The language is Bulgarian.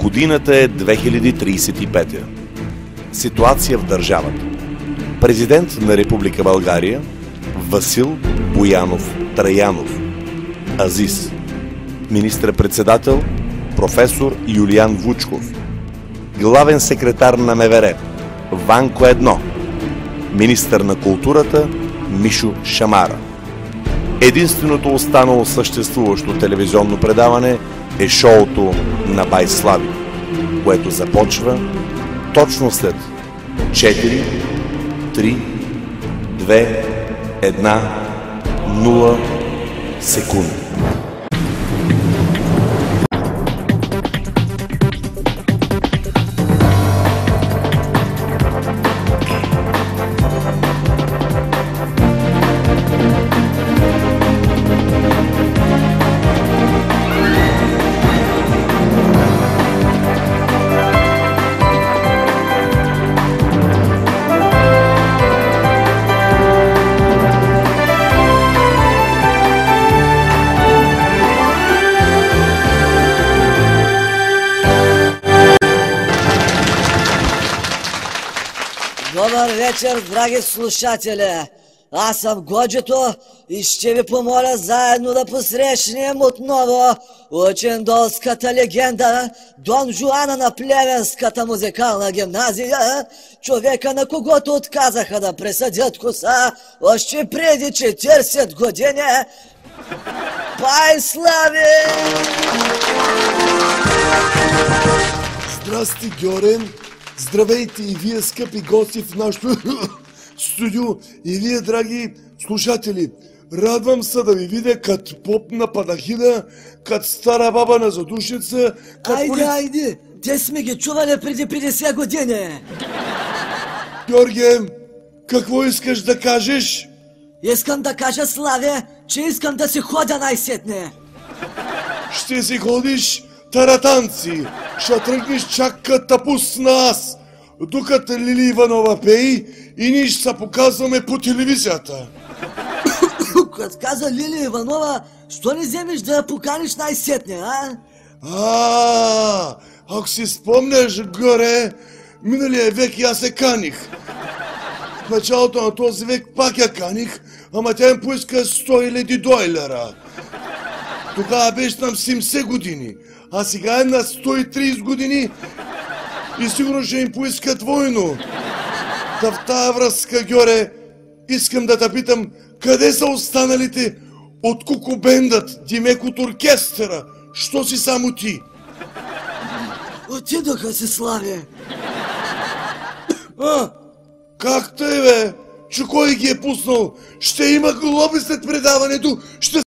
Годината е 2035. Ситуация в държавата. Президент на Република България Васил Боянов Траянов Азис. Министър-председател професор Юлиян Вучков. Главен секретар на МВР Ванко Едно. Министър на културата Мишо Шамара. Единственото останало съществуващо телевизионно предаване е шоуто на Бай Слави, което започва точно след 4, 3, 2, 1, 0 секунди. Добър вечер, драги слушатели! Аз съм Годжето и ще ви помоля заедно да посрещнем отново учендолската легенда Дон Жуана на Плевенската музикална гимназия, човека на когото отказаха да пресъдят коса още преди 40 години. Бай Слави! Здрасти, Гьорен! Здравейте и вие, скъпи гости в нашото студио, и вие, драги слушатели. Радвам се да ви видя като поп на панахида, като стара баба на задушница, като... Айде! Те сме ги чували преди 50 години! Георге, какво искаш да кажеш? Искам да кажа, Славе, че искам да си ходя най-сетне. Ще си ходиш таратанци, ще тръгнеш чак като пусна аз, докато Лили Иванова пей и ние ще се показваме по телевизията. Като каза Лили Иванова, що не вземеш да я поканиш най-сетне, а? Ако си спомняш, горе, миналия век и аз се каних. В началото на този век пак я каних, ама тя им поиска 100 000 дойлера. Тогава беше на 70 години, а сега е на 130 години и сигурно ще им поиска двойно. Та в тая връзка, Гьоре, искам да те питам, къде са останалите от кукубендът, Димек от оркестъра? Що си само ти? Отидоха си, Славе. Как тъй, бе? Че кой ги е пуснал? Ще има глоби след предаването, ще